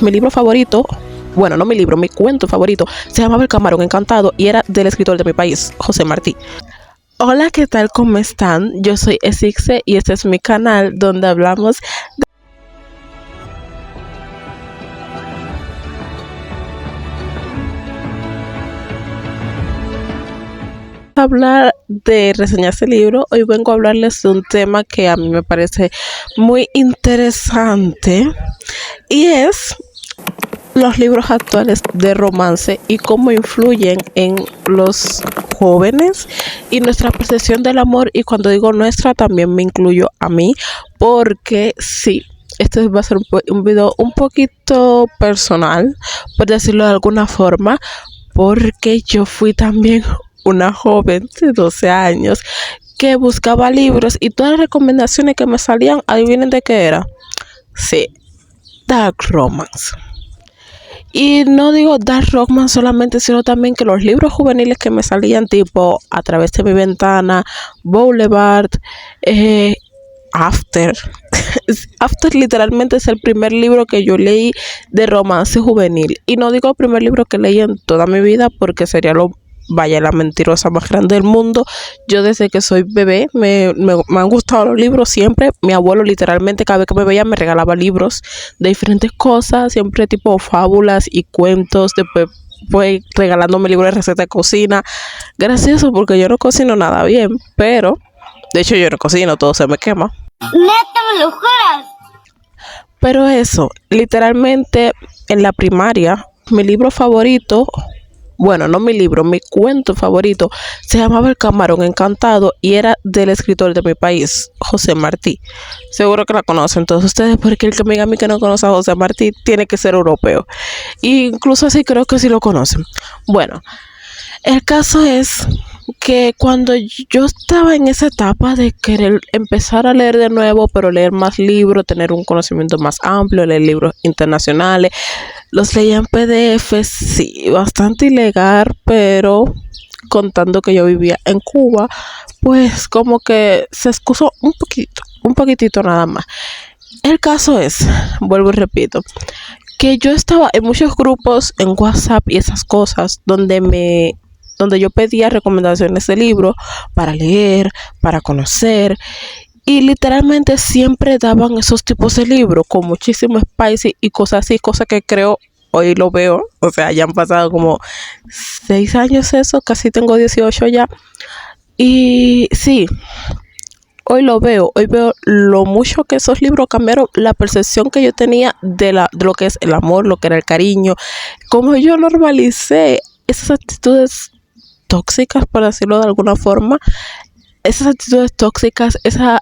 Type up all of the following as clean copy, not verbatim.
Mi libro favorito, bueno, no mi libro, mi cuento favorito, se llamaba El Camarón Encantado y era del escritor de mi país, José Martí. Hola, ¿qué tal? ¿Cómo están? Yo soy Esixe y este es mi canal donde hablamos hablar de reseñar este libro. Hoy vengo a hablarles de un tema que a mí me parece muy interesante y es los libros actuales de romance y cómo influyen en los jóvenes y nuestra percepción del amor. Y cuando digo nuestra, también me incluyo a mí, porque sí, este va a ser un video un poquito personal, por decirlo de alguna forma, porque yo fui también una joven de 12 años que buscaba libros y todas las recomendaciones que me salían, adivinen de qué era. Sí, dark romance. Y no digo dark romance solamente, sino también que los libros juveniles que me salían, tipo A través de mi ventana, Boulevard, After. After literalmente es el primer libro que yo leí de romance juvenil. Y no digo el primer libro que leí en toda mi vida, porque sería la mentirosa más grande del mundo. Yo desde que soy bebé me han gustado los libros siempre. Mi abuelo literalmente cada vez que me veía me regalaba libros de diferentes cosas, siempre tipo fábulas y cuentos. Después fue regalándome libros de receta de cocina. Gracioso porque yo no cocino nada bien, pero de hecho yo no cocino, todo se me quema. ¿Neta me lo juras? Pero eso, literalmente en la primaria, mi libro favorito, bueno, no mi libro, mi cuento favorito se llamaba El Camarón Encantado y era del escritor de mi país, José Martí. Seguro que la conocen todos ustedes, porque el que me diga a mí que no conoce a José Martí tiene que ser europeo. E incluso así creo que sí lo conocen. Bueno, el caso es que cuando yo estaba en esa etapa de querer empezar a leer de nuevo, pero leer más libros, tener un conocimiento más amplio, leer libros internacionales, los leía en PDF, sí, bastante ilegal, pero contando que yo vivía en Cuba, pues como que se excusó un poquitito nada más. El caso es, vuelvo y repito, que yo estaba en muchos grupos en WhatsApp y esas cosas donde yo pedía recomendaciones de libros para leer, para conocer, y literalmente siempre daban esos tipos de libros con muchísimo spicy y cosas así, cosas que creo hoy lo veo, o sea, ya han pasado como 6 años eso, casi tengo 18 ya, y sí, hoy veo lo mucho que esos libros cambiaron la percepción que yo tenía de lo que es el amor, lo que era el cariño, como yo normalicé esas actitudes tóxicas, por decirlo de alguna forma, esas actitudes tóxicas, esas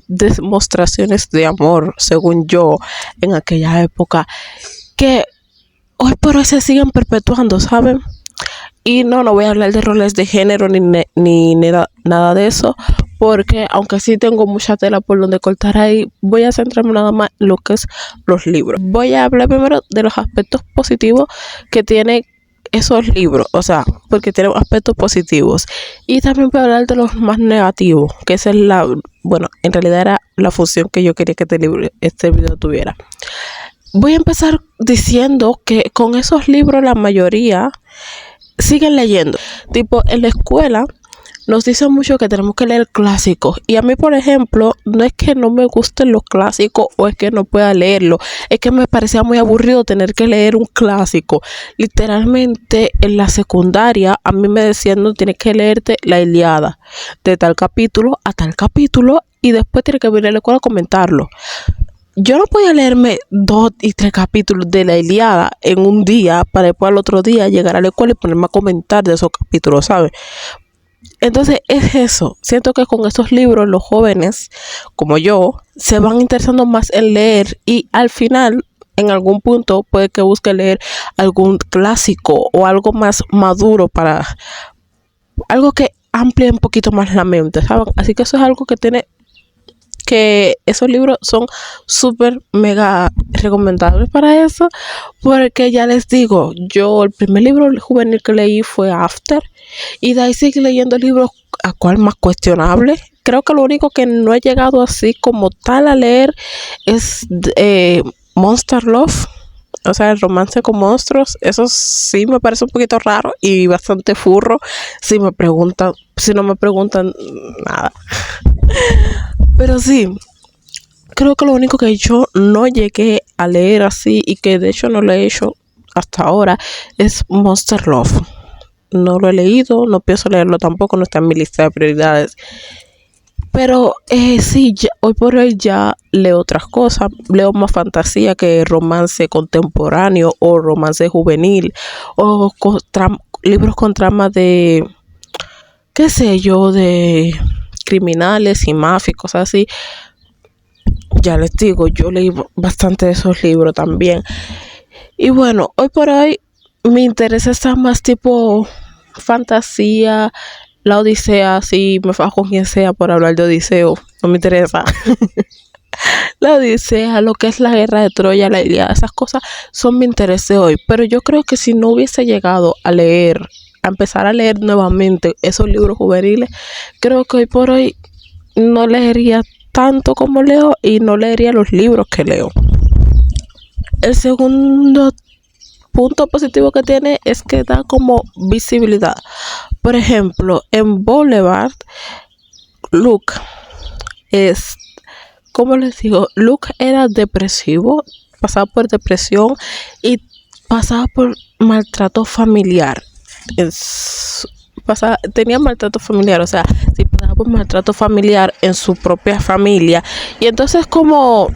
demostraciones de amor, según yo, en aquella época, que hoy por hoy se siguen perpetuando, ¿saben? Y no voy a hablar de roles de género ni nada de eso, porque aunque sí tengo mucha tela por donde cortar ahí, voy a centrarme nada más en lo que es los libros. Voy a hablar primero de los aspectos positivos que tiene esos libros, o sea, porque tienen aspectos positivos, y también voy a hablar de los más negativos, que esa es bueno, en realidad era la función que yo quería que este video tuviera. Voy a empezar diciendo que con esos libros la mayoría siguen leyendo, tipo en la escuela nos dicen mucho que tenemos que leer clásicos, y a mí, por ejemplo, no es que no me gusten los clásicos o es que no pueda leerlo, es que me parecía muy aburrido tener que leer un clásico. Literalmente en la secundaria a mí me decían: no, tienes que leerte la Ilíada de tal capítulo a tal capítulo y después tienes que venir a la escuela a comentarlo. Yo no podía leerme 2 y 3 capítulos de la Ilíada en un día para después al otro día llegar a la escuela y ponerme a comentar de esos capítulos, ¿sabes? Entonces es eso, siento que con estos libros los jóvenes como yo se van interesando más en leer, y al final en algún punto puede que busque leer algún clásico o algo más maduro, para algo que amplíe un poquito más la mente, ¿saben? Así que eso es algo que esos libros son súper mega recomendables para eso, porque ya les digo, yo el primer libro juvenil que leí fue After, y de ahí seguí leyendo libros a cual más cuestionable. Creo que lo único que no he llegado así como tal a leer es Monster Love, O sea, el romance con monstruos, eso sí me parece un poquito raro y bastante furro si no me preguntan nada. Pero sí, creo que lo único que yo no llegué a leer así y que de hecho no lo he hecho hasta ahora es Monster Love. No lo he leído, no pienso leerlo tampoco, no está en mi lista de prioridades. Pero sí, hoy por hoy ya leo otras cosas, leo más fantasía que romance contemporáneo o romance juvenil o libros con trama de, qué sé yo, de criminales y mafias, cosas así. Ya les digo, yo leí bastante de esos libros también. Y bueno, hoy por hoy mi interés está más tipo fantasía, la Odisea, si me fajo con quien sea por hablar de Odiseo, no me interesa. La Odisea, lo que es la guerra de Troya, la Ilíada, esas cosas son mi interés de hoy. Pero yo creo que si no hubiese llegado a empezar a leer nuevamente esos libros juveniles, creo que hoy por hoy no leería tanto como leo y no leería los libros que leo. El segundo punto positivo que tiene es que da como visibilidad. Por ejemplo, en Boulevard, Luke es, ¿cómo les digo? Luke era depresivo, pasaba por depresión y pasaba por maltrato familiar. Tenía maltrato familiar, o sea, sí pasaba por maltrato familiar en su propia familia. Y entonces como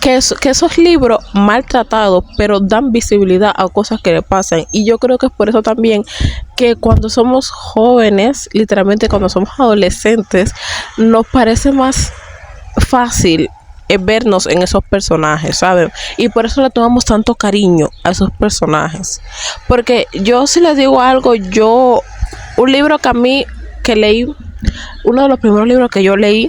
que esos libros maltratados, pero dan visibilidad a cosas que le pasan. Y yo creo que es por eso también que cuando somos jóvenes, literalmente cuando somos adolescentes, nos parece más fácil vernos en esos personajes, ¿saben? Y por eso le tomamos tanto cariño a esos personajes. Porque yo, si les digo algo, un libro que a mí que leí, uno de los primeros libros que yo leí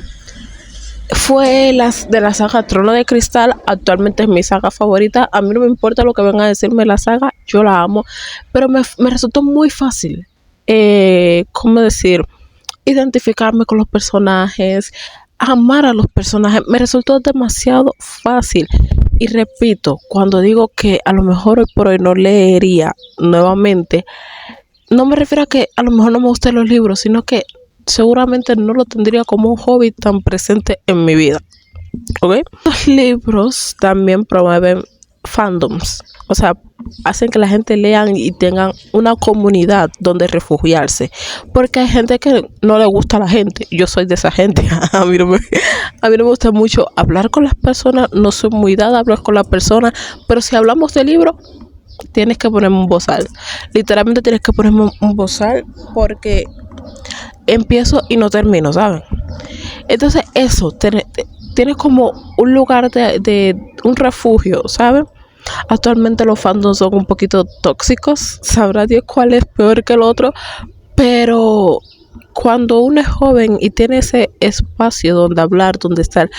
fue de la saga Trono de Cristal. Actualmente es mi saga favorita. A mí no me importa lo que vengan a decirme la saga, yo la amo, pero me resultó muy fácil, ¿cómo decir? Identificarme con los personajes, amar a los personajes, me resultó demasiado fácil. Y repito, cuando digo que a lo mejor hoy por hoy no leería nuevamente, no me refiero a que a lo mejor no me gusten los libros, sino que seguramente no lo tendría como un hobby tan presente en mi vida. ¿Ok? Los libros también promueven fandoms, o sea, hacen que la gente lean y tengan una comunidad donde refugiarse, porque hay gente que no le gusta a la gente. Yo soy de esa gente. a mí no me gusta mucho hablar con las personas, no soy muy dada a hablar con las personas, pero si hablamos de libros, tienes que ponerme un bozal. Literalmente tienes que ponerme un bozal porque empiezo y no termino, ¿saben? Entonces eso, tienes como un lugar de un refugio, ¿saben? Actualmente los fandoms son un poquito tóxicos, sabrá Dios cuál es peor que el otro, pero cuando uno es joven y tiene ese espacio donde hablar, donde estar,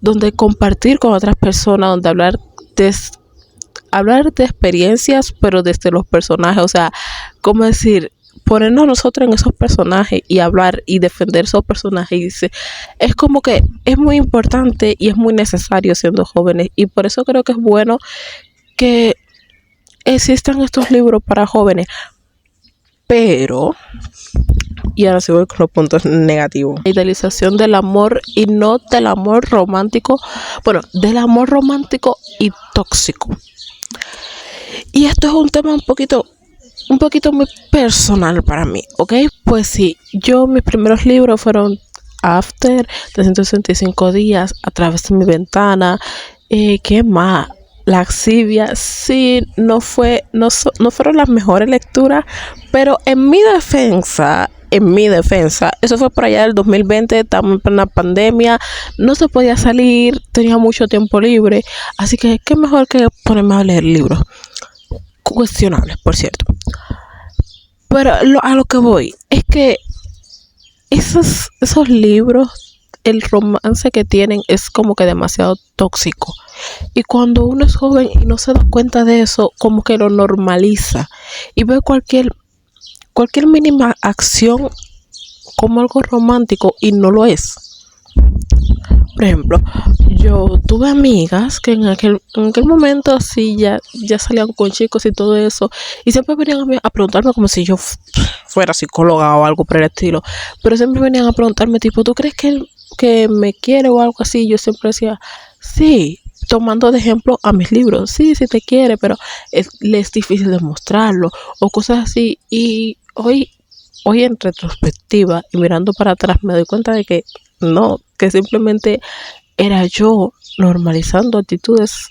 donde compartir con otras personas, donde hablar de experiencias, pero desde los personajes, o sea, ¿cómo decir? Ponernos nosotros en esos personajes y hablar y defender esos personajes, es como que es muy importante y es muy necesario siendo jóvenes, y por eso creo que es bueno que existan estos libros para jóvenes. Pero, y ahora sí voy con los puntos negativos: la idealización del amor, y no del amor romántico, bueno, del amor romántico y tóxico. Y esto es un tema un poquito muy personal para mí, ¿ok? Pues sí, mis primeros libros fueron After, 365 días, A través de mi ventana, ¿qué más? Laxivia. Sí, no fueron las mejores lecturas, pero en mi defensa, eso fue por allá del 2020, estamos en plena pandemia, no se podía salir, tenía mucho tiempo libre, así que qué mejor que ponerme a leer libros cuestionables, por cierto. Pero a lo que voy es que esos libros, el romance que tienen es como que demasiado tóxico. Y cuando uno es joven y no se da cuenta de eso, como que lo normaliza y ve cualquier mínima acción como algo romántico y no lo es. Por ejemplo, yo tuve amigas que en aquel momento sí ya salían con chicos y todo eso, y siempre venían a mí a preguntarme como si yo fuera psicóloga o algo por el estilo, pero siempre venían a preguntarme tipo, ¿tú crees que él que me quiere o algo así? Yo siempre decía, sí, tomando de ejemplo a mis libros, sí, sí te quiere, pero le es difícil demostrarlo o cosas así. Y hoy en retrospectiva y mirando para atrás me doy cuenta de que no, que simplemente era yo normalizando actitudes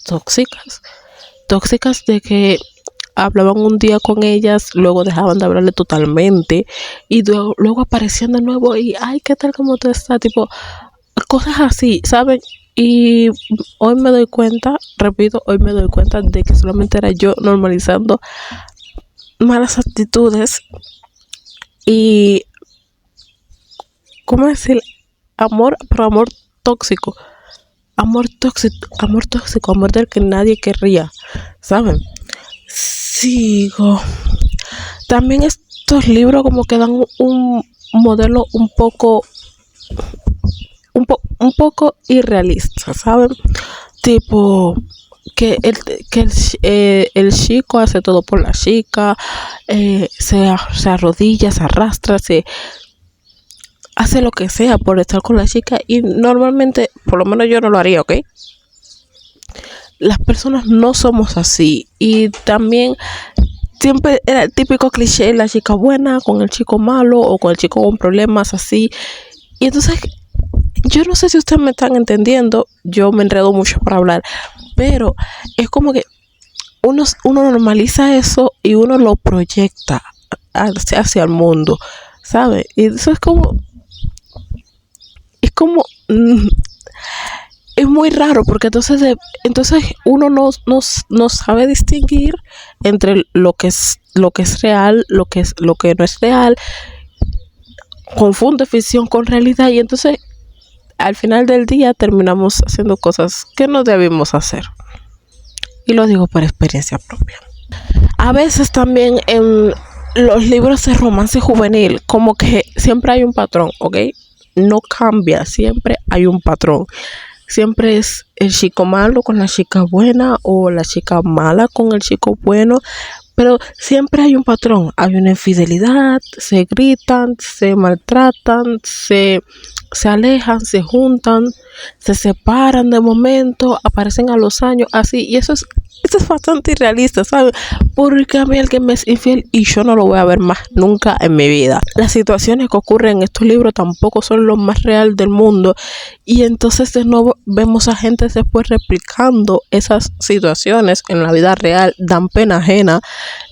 tóxicas, tóxicas de que hablaban un día con ellas, luego dejaban de hablarle totalmente y luego aparecían de nuevo y, ay, ¿qué tal como tú estás? Tipo, cosas así, ¿saben? Y hoy me doy cuenta, repito, hoy me doy cuenta de que solamente era yo normalizando malas actitudes y, ¿cómo decir? Amor, pero amor tóxico, amor del que nadie querría, ¿saben? Sigo. También estos libros como que dan un modelo un poco irrealista, ¿saben? Tipo que el chico hace todo por la chica, se arrodilla, se arrastra, se hace lo que sea por estar con la chica y normalmente, por lo menos yo no lo haría, ¿ok? Las personas no somos así y también siempre era el típico cliché, la chica buena con el chico malo o con el chico con problemas así. Y entonces, yo no sé si ustedes me están entendiendo, yo me enredo mucho para hablar, pero es como que uno normaliza eso y uno lo proyecta hacia el mundo, ¿sabe? Y eso es como, es muy raro porque entonces uno no sabe distinguir entre lo que es real, lo que no es real, confunde ficción con realidad y entonces al final del día terminamos haciendo cosas que no debimos hacer. Y lo digo por experiencia propia. A veces también en los libros de romance juvenil, como que siempre hay un patrón, ¿ok? No cambia, siempre hay un patrón. Siempre es el chico malo con la chica buena o la chica mala con el chico bueno, pero siempre hay un patrón, hay una infidelidad, se gritan, se maltratan, se alejan, se juntan, se separan de momento, aparecen a los años, así, y eso es bastante irrealista, ¿sabes? Porque a mí alguien me es infiel y yo no lo voy a ver más nunca en mi vida. Las situaciones que ocurren en estos libros tampoco son lo más real del mundo y entonces de nuevo vemos a gente después replicando esas situaciones en la vida real, dan pena ajena,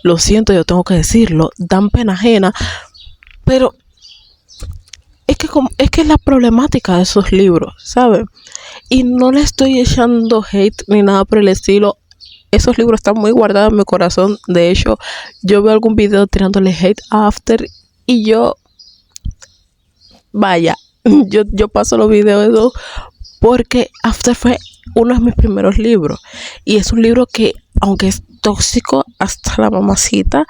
lo siento, yo tengo que decirlo, dan pena ajena, pero es que es la problemática de esos libros, ¿sabes? Y no le estoy echando hate ni nada por el estilo. Esos libros están muy guardados en mi corazón. De hecho, yo veo algún video tirándole hate a After y vaya, yo paso los videos de eso porque After fue uno de mis primeros libros. Y es un libro que, aunque es tóxico hasta la mamacita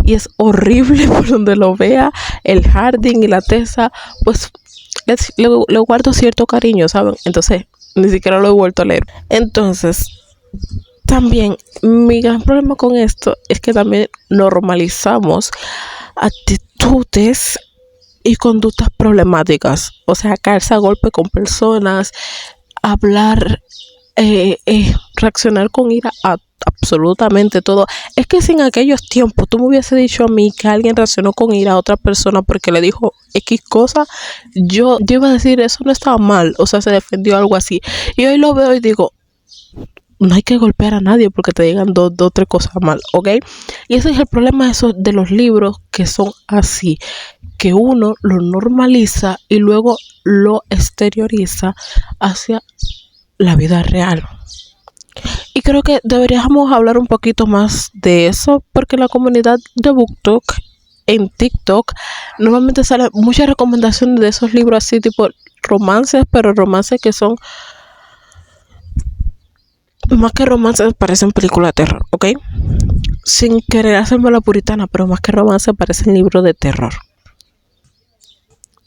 y es horrible por donde lo vea, el Harding y la Tessa, pues le guardo cierto cariño, ¿saben? Entonces, ni siquiera lo he vuelto a leer. Entonces, también mi gran problema con esto es que también normalizamos actitudes y conductas problemáticas, o sea, caerse a golpe con personas, hablar, reaccionar con ira a absolutamente todo. Es que si en aquellos tiempos tú me hubiese dicho a mí que alguien reaccionó con ira a otra persona porque le dijo X cosa, yo iba a decir eso no estaba mal, o sea, se defendió algo así. Y hoy lo veo y digo, no hay que golpear a nadie porque te digan dos, tres cosas mal, ¿ok? Y ese es el problema de los libros que son así, que uno lo normaliza y luego lo exterioriza hacia la vida real. Y creo que deberíamos hablar un poquito más de eso porque en la comunidad de BookTok en TikTok normalmente salen muchas recomendaciones de esos libros así tipo romances, pero romances que son más que romances parecen películas de terror, ¿ok? Sin querer hacerme la puritana, pero más que romance parecen libros de terror.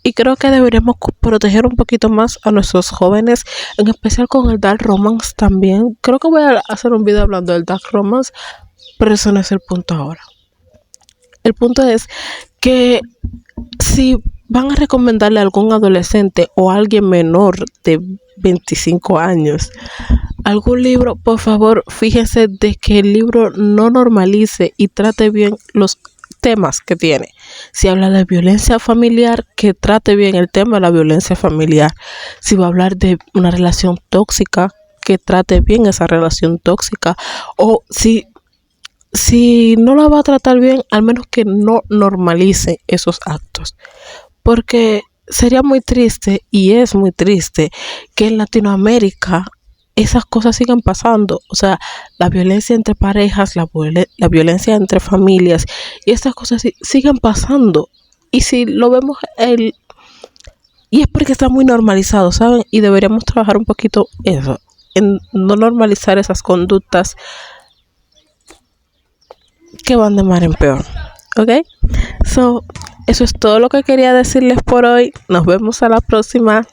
Y creo que deberíamos proteger un poquito más a nuestros jóvenes, en especial con el dark romance también. Creo que voy a hacer un video hablando del dark romance, pero eso no es el punto ahora. El punto es que si van a recomendarle a algún adolescente o a alguien menor de 25 años algún libro, por favor, fíjense de que el libro no normalice y trate bien los temas que tiene. Si habla de violencia familiar, que trate bien el tema de la violencia familiar. Si va a hablar de una relación tóxica, que trate bien esa relación tóxica. O si no la va a tratar bien, al menos que no normalice esos actos. Porque sería muy triste, y es muy triste, que en Latinoamérica esas cosas sigan pasando. O sea, la violencia entre parejas, la violencia entre familias, y estas cosas sigan pasando. Y si lo vemos, y es porque está muy normalizado, ¿saben? Y deberíamos trabajar un poquito eso, en no normalizar esas conductas que van de mal en peor. ¿Ok? So, eso es todo lo que quería decirles por hoy. Nos vemos a la próxima.